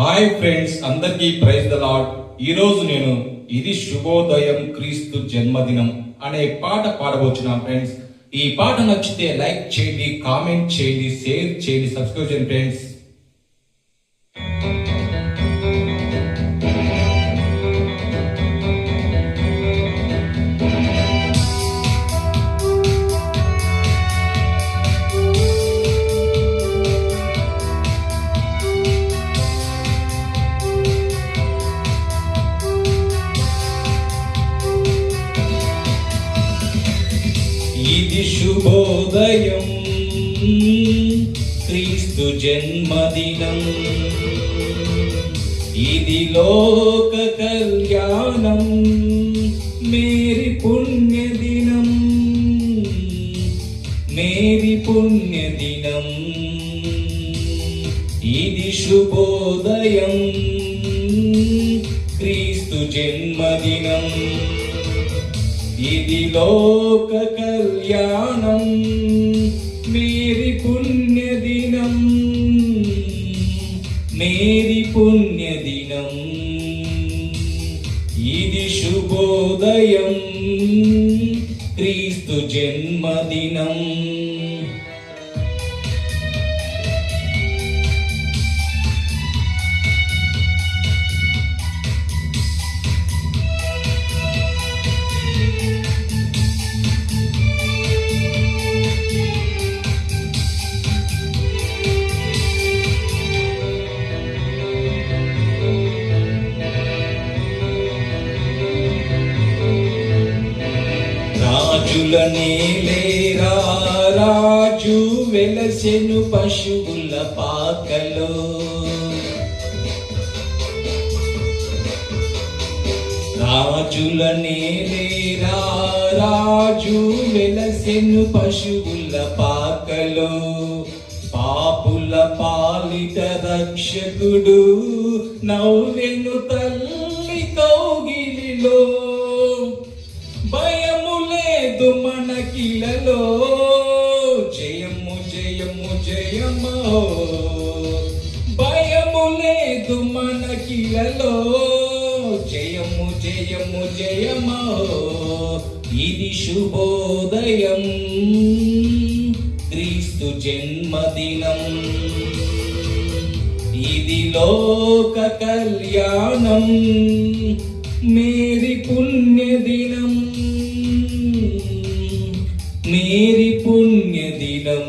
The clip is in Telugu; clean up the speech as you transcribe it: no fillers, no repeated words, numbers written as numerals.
హాయ్ ఫ్రెండ్స్, అందరికీ ప్రైజ్ ద లార్డ్. ఈరోజు నేను ఇది శుభోదయం క్రీస్తు జన్మదినం అనే పాట పాడబోతున్నాను ఫ్రెండ్స్. ఈ పాట నచ్చితే లైక్ చేయండి, కామెంట్ చేయండి, షేర్ చేయండి, సబ్స్క్రైబ్ చేయండి ఫ్రెండ్స్. ఇది శుభోదయం క్రీస్తు జన్మదినం, ఇది లోక కళ్యాణం మేరీ పుణ్యదినం, మేరీ పుణ్యదినం. ఇది శుభోదయం క్రీస్తు జన్మదినం, ఇది లోక కళ్యాణం మేరీ పుణ్యదినం, మేరీ పుణ్యదినం. ఇది శుభోదయం క్రీస్తు జన్మదినం. రాజుల నేలేరా రాజు వెలసెను పశువుల పాకలో, రాజుల నేలేరా రాజు వెలసెను పశువుల పాకలో, పాపుల పాలిత రక్షకుడు నవ్వెను తల్లి కౌగిలిలో. భయము లేదు మనకిలలో, జయము జయము జయమో, భయము లేదు మనకిలలో, జయము జయము జయమో. ఇది శుభోదయం క్రీస్తు జన్మదినం, ఇది లోక కళ్యాణం మేరీ పుణ్యదినం, మేరీ పుణ్యదినం.